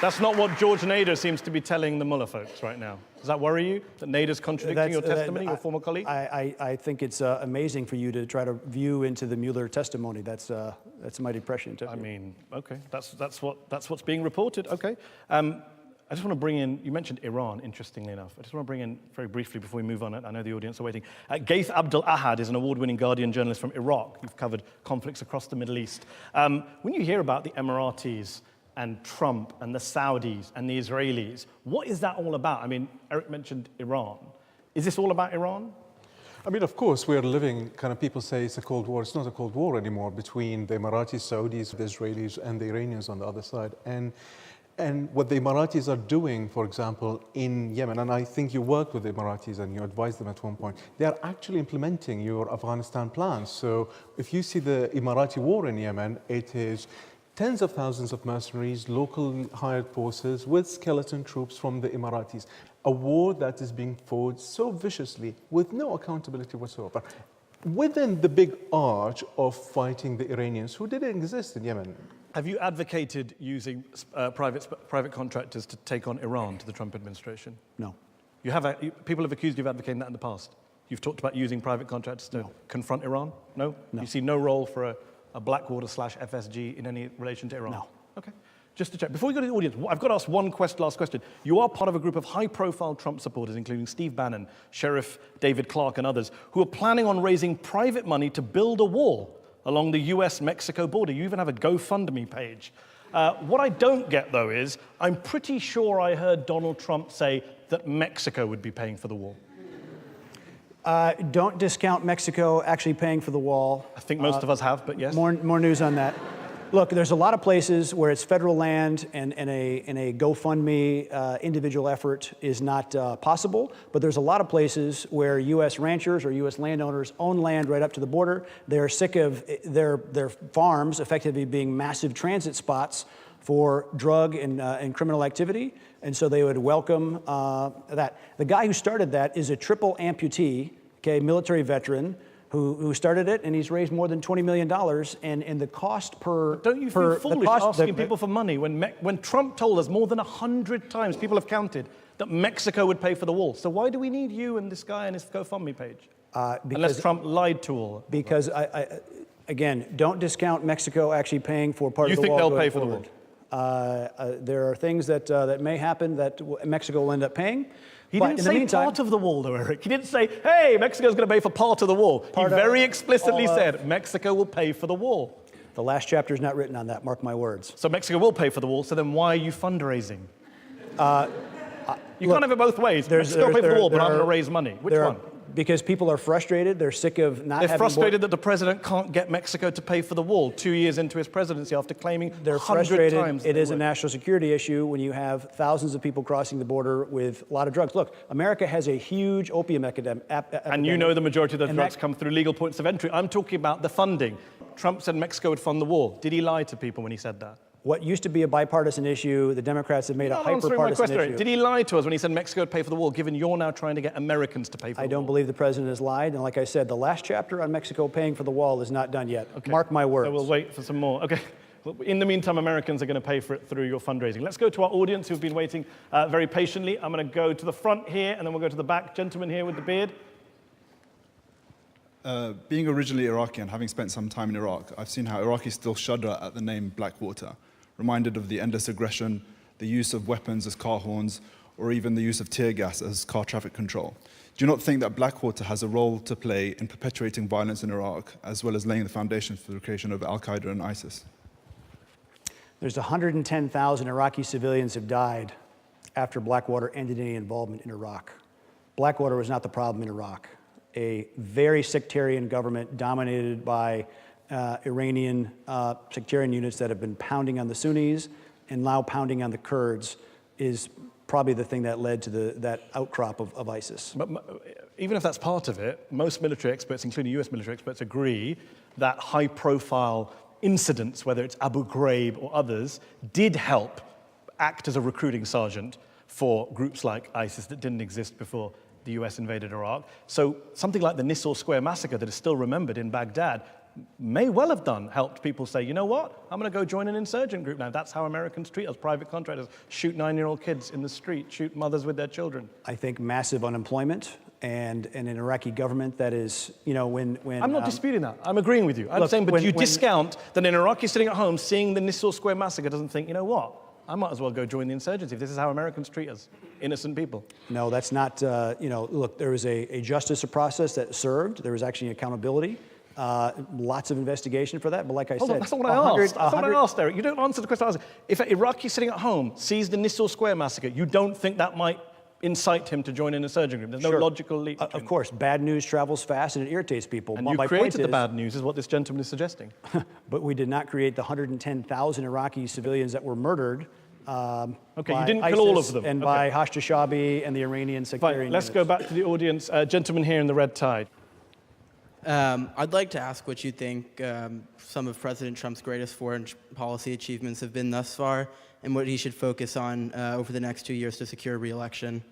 S4: That's not what George Nader seems to be telling the Mullah folks right now. Does that worry you, that Nader's contradicting your testimony, your former colleague?
S6: I think it's amazing for you to try to view into the Mueller testimony. That's mighty prescient.
S4: I mean, okay, that's what's being reported. Okay. I just want to bring in, you mentioned Iran, interestingly enough. I just want to bring in very briefly before we move on, I know the audience are waiting. Gaith Abdel Ahad is an award-winning Guardian journalist from Iraq. You've covered conflicts across the Middle East. When you hear about the Emiratis and Trump and the Saudis and the Israelis, what is that all about? I mean, Erik mentioned Iran. Is this all about Iran?
S8: I mean, of course, we are living, kind of people say it's a Cold War. It's not a Cold War anymore between the Emiratis, Saudis, the Israelis, and the Iranians on the other side. And what the Emiratis are doing, for example, in Yemen, and I think you worked with the Emiratis and you advised them at one point, they are actually implementing your Afghanistan plans. So if you see the Emirati war in Yemen, it is tens of thousands of mercenaries, local hired forces with skeleton troops from the Emiratis. A war that is being fought so viciously with no accountability whatsoever. Within the big arch of fighting the Iranians who didn't exist in Yemen.
S4: Have you advocated using private contractors to take on Iran to the Trump administration?
S6: No.
S4: People have accused you of advocating that in the past. You've talked about using private contractors to confront Iran? No?
S6: No.
S4: You see no role for a Blackwater/FSG in any relation to Iran?
S6: No.
S4: Okay. Just to check. Before we go to the audience, I've got to ask one last question. You are part of a group of high-profile Trump supporters, including Steve Bannon, Sheriff David Clark, and others, who are planning on raising private money to build a wall along the US-Mexico border. You even have a GoFundMe page. What I don't get, though, is I'm pretty sure I heard Donald Trump say that Mexico would be paying for the wall.
S6: Don't discount Mexico actually paying for the wall.
S4: I think most of us have, but yes.
S6: More news on that. Look, there's a lot of places where it's federal land and a GoFundMe individual effort is not possible, but there's a lot of places where U.S. ranchers or U.S. landowners own land right up to the border. They're sick of their farms effectively being massive transit spots for drug and criminal activity, and so they would welcome that. The guy who started that is a triple amputee, okay, military veteran, who started it, and he's raised more than $20 million, and the cost per...
S4: Don't you feel foolish asking people for money when Trump told us more than 100 times, people have counted, that Mexico would pay for the wall? So why do we need you and this guy and his GoFundMe page? Unless Trump lied to all.
S6: Because, again, don't discount Mexico actually paying for part of the wall.
S4: You think they'll pay for the wall?
S6: There are things that may happen that Mexico will end up paying.
S4: He didn't say part of the wall, though, Erik. He didn't say, hey, Mexico's going to pay for part of the wall. He very explicitly said, Mexico will pay for the wall.
S6: The last chapter is not written on that, mark my words.
S4: So Mexico will pay for the wall, so then why are you fundraising? You can't have it both ways. Mexico will pay for the wall, but I'm going to raise money. Which one?
S6: Because people are frustrated. They're sick of not having...
S4: They're frustrated that the president can't get Mexico to pay for the wall 2 years into his presidency after claiming 100 times.
S6: It is a national security issue when you have thousands of people crossing the border with a lot of drugs. Look, America has a huge opium epidemic.
S4: And you know the majority of those drugs come through legal points of entry. I'm talking about the funding. Trump said Mexico would fund the wall. Did he lie to people when he said that?
S6: What used to be a bipartisan issue, the Democrats have made a hyper-partisan issue.
S4: Did he lie to us when he said Mexico would pay for the wall, given you're now trying to get Americans to pay for the wall?
S6: I don't believe the president has lied. And like I said, the last chapter on Mexico paying for the wall is not done yet. Okay. Mark my words.
S4: So we'll wait for some more. Okay. In the meantime, Americans are going to pay for it through your fundraising. Let's go to our audience who've been waiting very patiently. I'm going to go to the front here, and then we'll go to the back. Gentleman here with the beard.
S10: Being originally Iraqi and having spent some time in Iraq, I've seen how Iraqis still shudder at the name Blackwater, reminded of the endless aggression, the use of weapons as car horns, or even the use of tear gas as car traffic control. Do you not think that Blackwater has a role to play in perpetuating violence in Iraq, as well as laying the foundation for the creation of Al-Qaeda and ISIS?
S6: There's 110,000 Iraqi civilians have died after Blackwater ended any involvement in Iraq. Blackwater was not the problem in Iraq. A very sectarian government dominated by Iranian sectarian units that have been pounding on the Sunnis and now pounding on the Kurds is probably the thing that led to that outcrop of ISIS.
S4: But even if that's part of it, most military experts, including US military experts, agree that high-profile incidents, whether it's Abu Ghraib or others, did help act as a recruiting sergeant for groups like ISIS that didn't exist before the US invaded Iraq. So something like the Nisour Square massacre that is still remembered in Baghdad may well have helped people say, you know what, I'm going to go join an insurgent group now. That's how Americans treat us, private contractors. Shoot 9-year-old kids in the street, shoot mothers with their children.
S6: I think massive unemployment and an Iraqi government that is, when
S4: I'm not disputing that. I'm agreeing with you. I'm saying, but you discount that an Iraqi sitting at home seeing the Nisour Square massacre doesn't think, you know what, I might as well go join the insurgency if this is how Americans treat us, innocent people.
S6: No, that's not, look, there was a justice process that served. There was actually accountability. Lots of investigation for that, but like I said...
S4: That's not what I asked. That's not what I asked, Eric. You don't answer the question I asked. If an Iraqi sitting at home sees the Nisour Square massacre, you don't think that might incite him to join an insurgent group? There's no logical leap.
S6: Of course, bad news travels fast and it irritates people.
S4: And you created the bad news, is what this gentleman is suggesting.
S6: But we did not create the 110,000 Iraqi civilians that were murdered
S4: okay, you didn't
S6: ISIS
S4: kill all of them.
S6: And by Hashtashabi and the Iranian sectarian
S4: Let's go back to the audience. Gentleman here in the red tie.
S11: I'd like to ask what you think some of President Trump's greatest foreign policy achievements have been thus far, and what he should focus on over the next 2 years to secure re-election.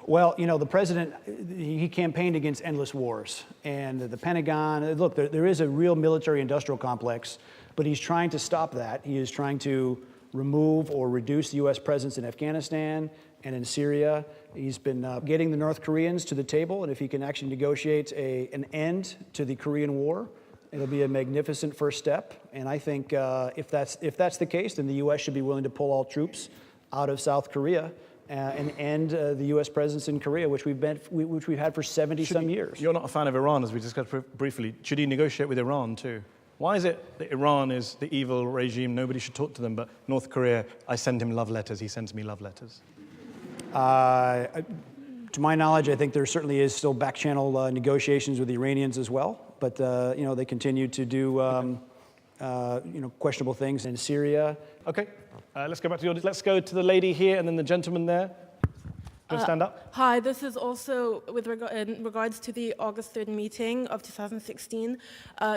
S6: Well, the president, he campaigned against endless wars. And the Pentagon, look, there is a real military-industrial complex, but he's trying to stop that. He is trying to remove or reduce the U.S. presence in Afghanistan and in Syria. He's been getting the North Koreans to the table, and if he can actually negotiate an end to the Korean War, it'll be a magnificent first step. And I think if that's the case, then the U.S. should be willing to pull all troops out of South Korea and end the U.S. presence in Korea, which we've had for 70-some years.
S4: You're not a fan of Iran, as we discussed briefly. Should he negotiate with Iran too? Why is it that Iran is the evil regime, nobody should talk to them, but North Korea, I send him love letters, he sends me love letters?
S6: To my knowledge, I think there certainly is still back-channel negotiations with the Iranians as well, but they continue to do questionable things in Syria.
S4: Okay, let's go back to the audience. Let's go to the lady here and then the gentleman there. Do you stand up?
S12: Hi, this is also in regards to the August 3rd meeting of 2016.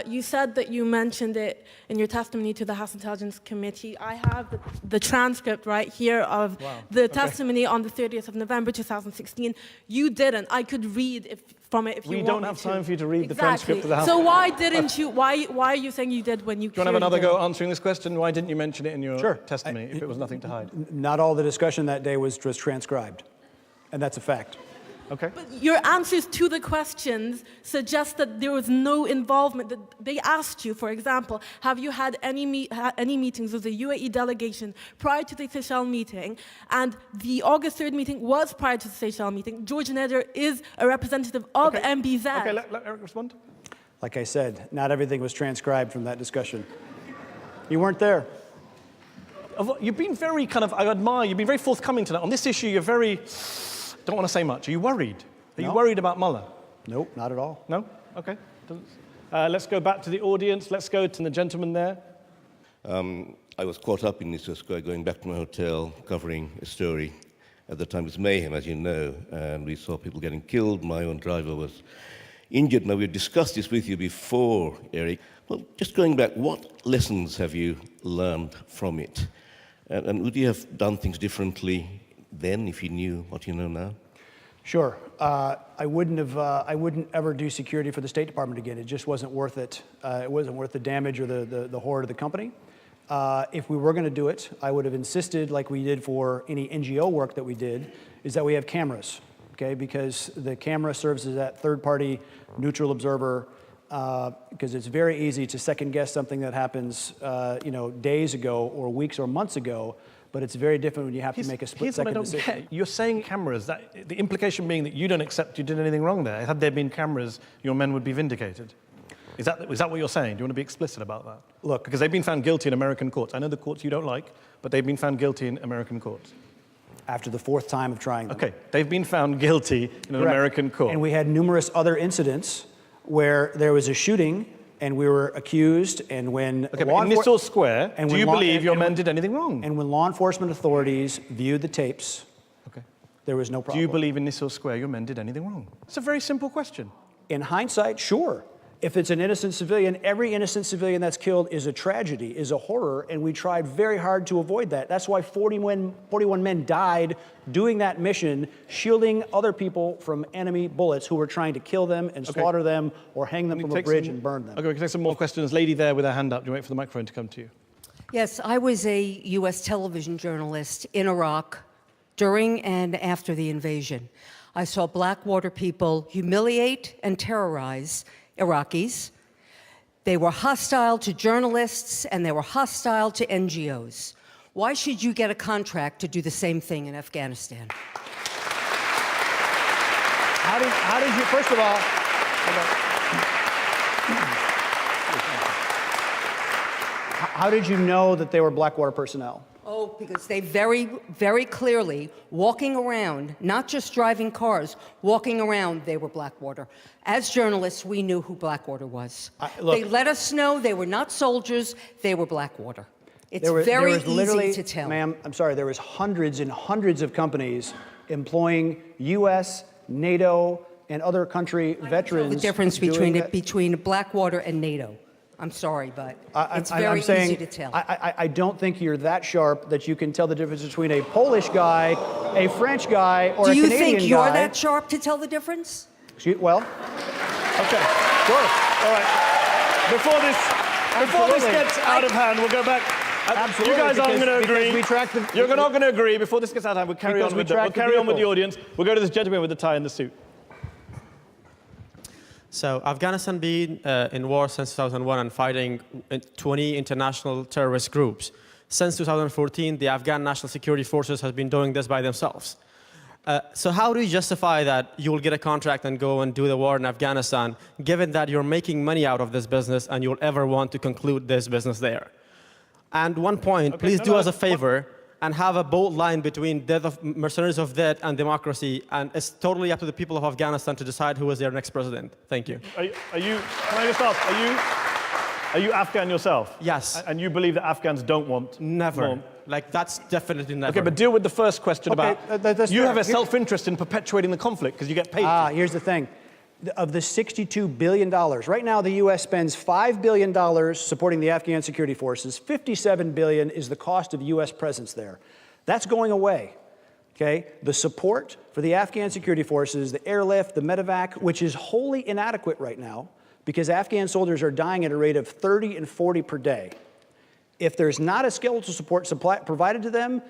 S12: You said that you mentioned it in your testimony to the House Intelligence Committee. I have the transcript right here of the testimony on the 30th of November 2016. You didn't. I could read from it if you want.
S4: We don't have time for you to read the transcript of the House.
S12: So why didn't you? Why are you saying you did when you?
S4: Do you want to have another go answering this question? Why didn't you mention it in your testimony if it was nothing to hide?
S6: Not all the discussion that day was transcribed. And that's a fact.
S4: Okay.
S12: But your answers to the questions suggest that there was no involvement. That they asked you, for example, have you had any meetings with the UAE delegation prior to the Seychelles meeting? And the August 3rd meeting was prior to the Seychelles meeting. George Nader is a representative of MBZ.
S4: Okay, let Erik respond.
S6: Like I said, not everything was transcribed from that discussion. You weren't there.
S4: You've been very I admire, you've been very forthcoming tonight. On this issue, you're very... Don't want to say much. Are you worried? Are you worried about Mueller?
S6: Nope, not at all.
S4: No? Okay. Let's go back to the audience. Let's go to the gentleman there.
S13: I was caught up in Nisour Square going back to my hotel, covering a story. At the time it was mayhem, as you know, and we saw people getting killed. My own driver was injured. Now, we've discussed this with you before, Erik. Well, just going back, what lessons have you learned from it? And would you have done things differently then if you knew what you know now?
S6: Sure. I wouldn't ever do security for the State Department again. It just wasn't worth it. It wasn't worth the damage or the horror to the company. If we were going to do it, I would have insisted, like we did for any NGO work that we did, is that we have cameras, okay? Because the camera serves as that third-party neutral observer, because it's very easy to second-guess something that happens, days ago or weeks or months ago. But it's very different when you have to make a split-second decision.
S4: Get. You're saying cameras, the implication being that you don't accept you did anything wrong there. Had there been cameras, your men would be vindicated. Is that what you're saying? Do you want to be explicit about that?
S6: Look.
S4: Because they've been found guilty in American courts. I know the courts you don't like, but they've been found guilty in American courts.
S6: After the fourth time of trying them.
S4: Okay, they've been found guilty in an American court.
S6: And we had numerous other incidents where there was a shooting and we were accused, and when
S4: Okay, but in Nisour Square, do you believe your men did anything wrong?
S6: And when law enforcement authorities viewed the tapes,
S4: okay,
S6: there was no problem.
S4: Do you believe in Nisour Square your men did anything wrong? It's a very simple question.
S6: In hindsight, sure. If it's an innocent civilian, every innocent civilian that's killed is a tragedy, is a horror, and we tried very hard to avoid that. That's why 41 men died doing that mission, shielding other people from enemy bullets who were trying to kill them and slaughter them or hang them from a bridge and burn them.
S4: Okay, we can take some more questions. Lady there with her hand up. Do you wait for the microphone to come to you?
S14: Yes, I was a U.S. television journalist in Iraq during and after the invasion. I saw Blackwater people humiliate and terrorize Iraqis. They were hostile to journalists and they were hostile to NGOs. Why should you get a contract to do the same thing in Afghanistan?
S6: How did you, first of all, how did you know that they were Blackwater personnel?
S14: Oh, because they very, very clearly, walking around, not just driving cars, walking around, they were Blackwater. As journalists, we knew who Blackwater was. They let us know they were not soldiers, they were Blackwater. It's very easy to tell.
S6: Ma'am, I'm sorry, there was hundreds and hundreds of companies employing U.S., NATO, and other country veterans.
S14: The difference between Blackwater and NATO. I'm sorry, but it's very easy to tell.
S6: I don't think you're that sharp that you can tell the difference between a Polish guy, a French guy, or a Canadian guy.
S14: Do you think you're that sharp to tell the difference?
S6: Well, okay, sure.
S4: All right. Before this gets out of hand, we'll go back.
S6: Absolutely.
S4: You guys aren't going to agree. You're not going to agree. Before this gets out of hand, we'll carry on with the audience. We'll go to this gentleman with the tie and the suit.
S15: So Afghanistan been in war since 2001 and fighting 20 international terrorist groups. Since 2014, the Afghan National Security Forces has been doing this by themselves. So how do you justify that you will get a contract and go and do the war in Afghanistan, given that you're making money out of this business and you'll ever want to conclude this business there? And one point, please do us a favor and have a bold line between mercenaries of death and democracy, and it's totally up to the people of Afghanistan to decide who is their next president. Thank you.
S4: Can I just ask, are you Afghan yourself?
S15: Yes.
S4: And you believe that Afghans don't want
S15: Never.
S4: more?
S15: Like, that's definitely never.
S4: Okay, but deal with the first question about, you have a
S6: fair.
S4: self-interest in perpetuating the conflict because you get paid.
S6: Here's the thing. Of the $62 billion, right now the U.S. spends $5 billion supporting the Afghan security forces. $57 billion is the cost of U.S. presence there. That's going away, okay? The support for the Afghan security forces, the airlift, the medevac, which is wholly inadequate right now because Afghan soldiers are dying at a rate of 30 and 40 per day. If there's not a skeletal support provided to them,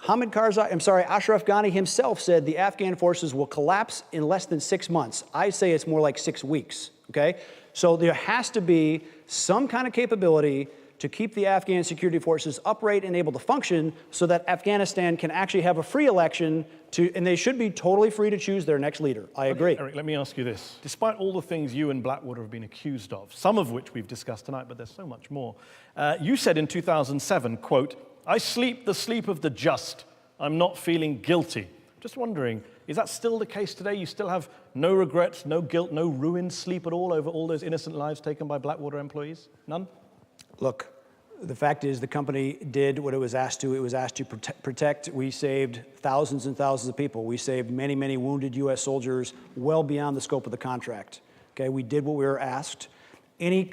S6: Ashraf Ghani himself said the Afghan forces will collapse in less than 6 months. I say it's more like 6 weeks, okay? So there has to be some kind of capability to keep the Afghan security forces upright and able to function so that Afghanistan can actually have a free election and they should be totally free to choose their next leader. I agree.
S4: Erik, let me ask you this. Despite all the things you and Blackwater have been accused of, some of which we've discussed tonight, but there's so much more, you said in 2007, quote, "I sleep the sleep of the just. I'm not feeling guilty." Just wondering, is that still the case today? You still have no regrets, no guilt, no ruined sleep at all over all those innocent lives taken by Blackwater employees? None?
S6: Look, the fact is the company did what it was asked to. It was asked to protect. We saved thousands and thousands of people. We saved many, many wounded U.S. soldiers well beyond the scope of the contract. Okay, we did what we were asked. Any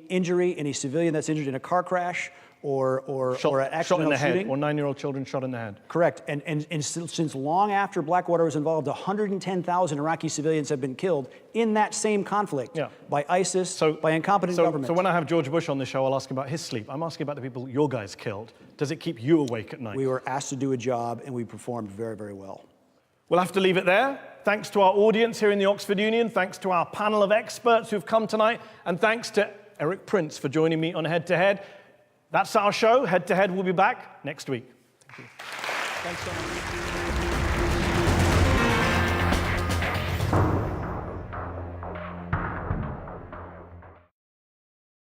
S6: injury, any civilian that's injured in a car crash or an accidental
S4: shot in the
S6: shooting.
S4: head, or 9-year-old children shot in the head.
S6: Correct. And since long after Blackwater was involved, 110,000 Iraqi civilians have been killed in that same conflict by ISIS, by incompetent government.
S4: So when I have George Bush on the show, I'll ask him about his sleep. I'm asking about the people your guys killed. Does it keep you awake at night?
S6: We were asked to do a job, and we performed very, very well.
S4: We'll have to leave it there. Thanks to our audience here in the Oxford Union. Thanks to our panel of experts who've come tonight. And thanks to Erik Prince for joining me on Head to Head. That's our show. Head to Head will be back next week. Thank you. Thanks so much.